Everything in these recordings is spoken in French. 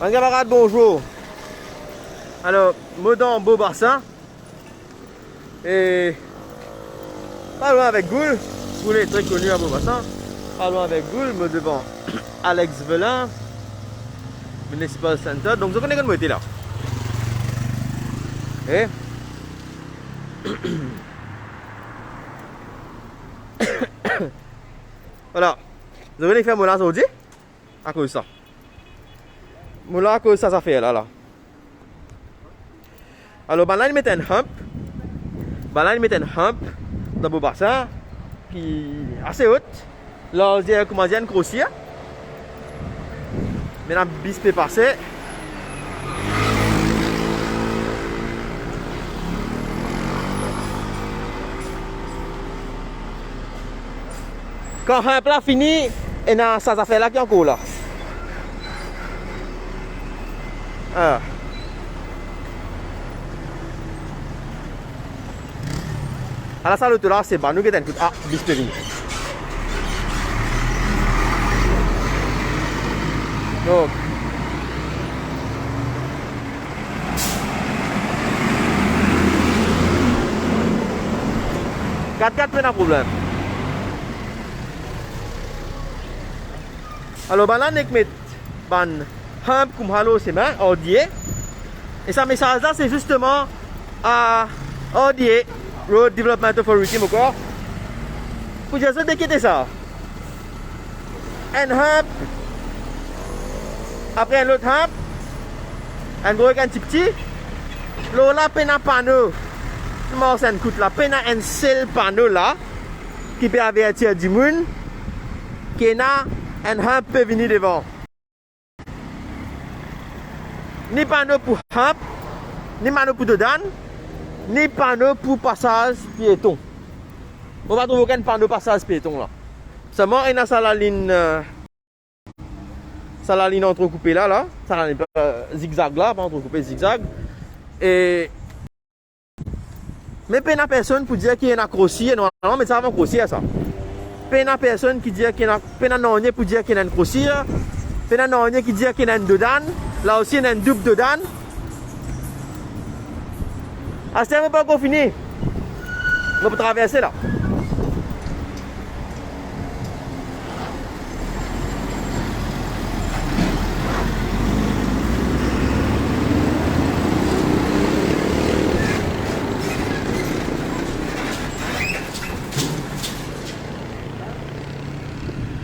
Un camarade, bonjour. Alors, moi dans Beaubassin. Et pas loin avec Goul. Goul est très connu à Beaubassin. Pas loin avec Goul, moi devant Alex Velin, Municipal Center. Donc, je connais quand moi était là. Et voilà. Je venais faire mon là aujourd'hui. À cause de ça. Mon là, à cause de ça, ça fait là. Alors, là, il met un hump. Là, il met un hump dans le bassin qui est assez haute. Là, on dit comment dire, une grossière. Maintenant, bis peut passer. Quand un plat fini, et dans ça affaire là qui est encore là. À la salle de là, c'est bon, nous qui t'écoute. Ah, bispérie. Donc. Quatre pas de problème. Alors, là, on met ban hump comme halo, c'est bien, ordier. Et ça, message là, c'est justement à ordier. Road Development Authority, encore. Pour dire ça, déquitter ça. Un hump. Après un autre hump. Un gros un petit. Là, peine un panneau. Comment ça coûte là? Peine un seul panneau là. Qui peut avertir du monde. Qu'il y a un hump peut venir devant. Ni panneau pour hump. Ni panneau pour dedans. Ni panneau pour passage piéton. On va trouver aucun panneau passage piéton là. Seulement, il y a la ligne entrecoupée là. Ça la ligne zigzag là, pas entrecoupée zigzag. Et mais pas personne pour dire qu'il y a un crossier. Non, mais ça va crossier ça. Pas personne qui dit qu'il y a pas non pour dire qu'il y a un crossier. Pas non qui dit qu'il y a un dedans. Là aussi il y a un double dedans. Ah, c'est pas encore fini. On peut traverser là.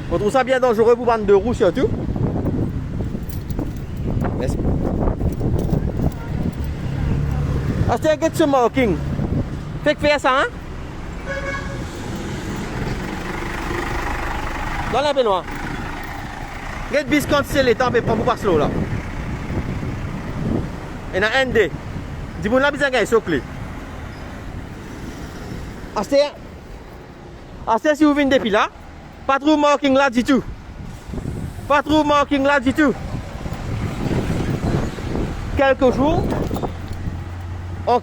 On trouve ça bien dangereux pour bande de roues surtout. Merci. Ah, c'est get some marking. Fait que faire ça, hein? Dans la baignoire. Get bis quand c'est les temps, mais prends pas slow là. Et dans ND. Dis-moi là, bizarre, il clé. Astère, si vous venez depuis là, pas trop marking là du tout. Pas trop marking là du tout. En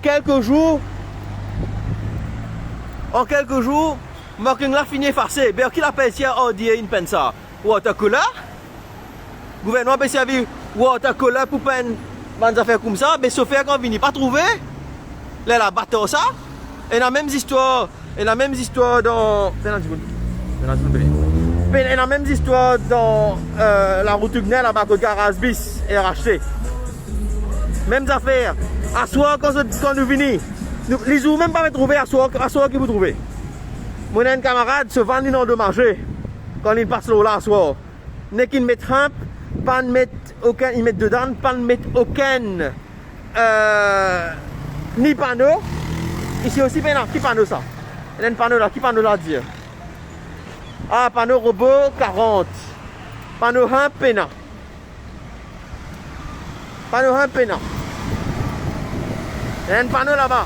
quelques jours, marking là fini effacé. Ben, qui l'appelle ici à ordier une peine ça? Watercolor? Gouvernement peut servir watercolor pour peine des affaires comme ça. Ben, sauf qu'on vient pas trouver. Là, la bateau ça. Et la même histoire. Dans. Et la même histoire dans la route Ugner, là-bas, au garage bis et racheté. Mêmes affaires. À soir, quand nous venons, les jours même pas trouver à soir que vous trouvez. Mon un camarade se vend endommagé quand il passe là à soir. N'est qu'il met un, pas de mettre aucun, il met dedans, pas de mettre aucun ni panneau. Ici aussi, ben là, qui panneau ça? Il y a un panneau là, qui panneau là dire? Ah, panneau robot 40. Panneau 1 pena. Panneau 1 pena. Il y a un panneau là-bas.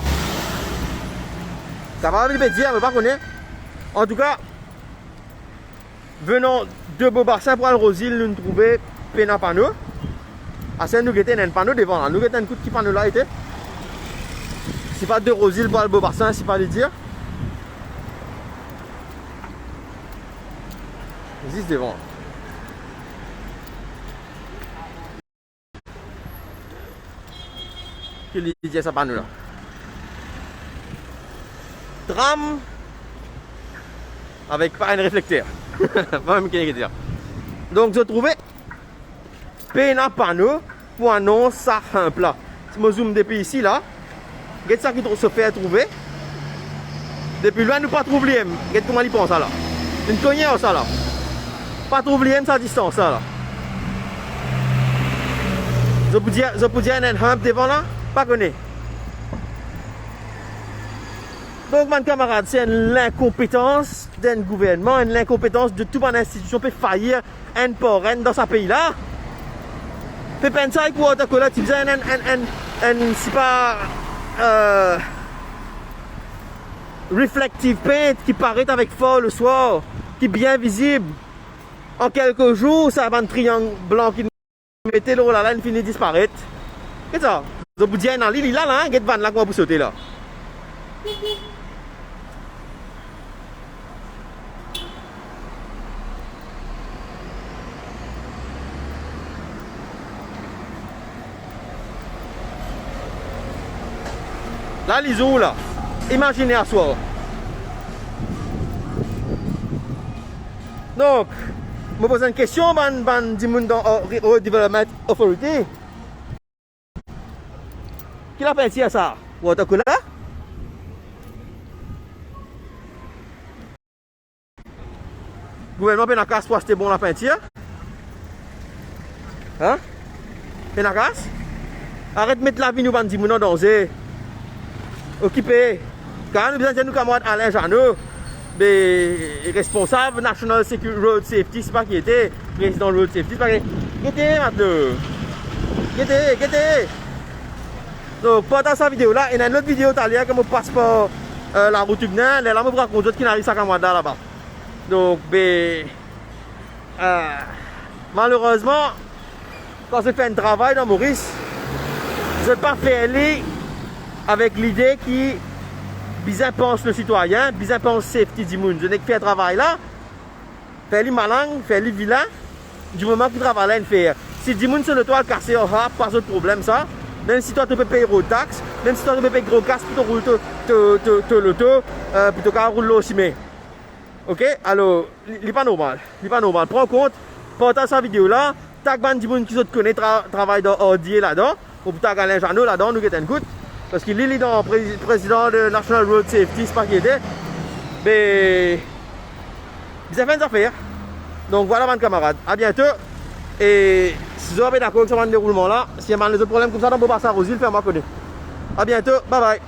Ça va me dire, mais pas connaître. En tout cas, venons de Beaubassin pour aller Rosil, nous trouver pena panneau. Ah, c'est nous qui avons un panneau devant là. Nous avons un coup de qui panneau là était. C'est pas de Rosil pour aller Beaubassin, c'est pas le dire. Juste devant. que les dit ça panneau là. Tram avec pas un réflecteur. Pas même qui dire. Donc je trouvais un panneau pour annoncer ça un plat. Si je zoome depuis ici là, regarde ça qui se fait trouver. Depuis loin nous pas trouver. Regarde comment il pense ça là. Une cognée ça là. Pas trouver sa distance ça là. Je peux dire un hump devant là, pas connu. Donc, mes camarades, c'est l'incompétence d'un gouvernement, l'incompétence de toute une institution peut faillir un port dans ce pays-là. Fait penser pour autocollant, tu faisais c'est pas reflective paint qui paraît avec fort le soir, qui est bien visible. En quelques jours, ça va un triangle blanc qui mettait l'eau là, il finit de disparaître. Qu'est-ce que ça? Je vous dis, dans l'île là, il y a des vannes là qu'on va sauter là. Là, les eaux là. Imaginez à soi. Donc, je me pose une question, dans Road Development Authority. Qui l'a pensé à ça? Watercooler? Le gouvernement peut casse pour acheter bon la peinture? Hein? Peut casse? Arrête de mettre la vie nous dans danger. Occupé. Quand nous avons nos camarades Alain Jeannot, responsable National Road Safety, c'est pas qui était, président Road Safety, c'est pas qui était maintenant. Qui était. Donc, pendant cette vidéo là, il y a une autre vidéo italien que je passe par la route Tugnan, là, je vous raconte d'autres qui n'arrivent à Camada là-bas. Donc, malheureusement, quand je fais un travail dans Maurice, je ne vais pas faire aller avec l'idée qui bizarre pense le citoyen, bizarre pense safety du monde. Je n'ai que fait un travail là, faire les malin, faire les vilains, du moment qu'il travaille là, il fait. Si du monde sur le toit cassé, pas de problème ça. Même si toi tu peux payer gros taxes, même si toi tu peux payer gros casse pour rouler l'auto, plutôt qu'à rouler aussi. Ok? Alors, il n'est pas normal. Prends compte, pendant cette vidéo là, tag ban du monde qui se connaît travaille dans Ordier là-dedans, ou tag Alain Jeannot là-dedans, nous guettons écoute. Parce qu'il est dans le président de National Road Safety, c'est pas qui était. Mais. Ils ont fait des affaires. Donc voilà, mes camarades. À bientôt. Et si vous avez d'accord avec ce déroulement là, s'il y a des autres problèmes comme ça dans Beaubassar aux îles, faites-moi connaître. À bientôt. Bye bye.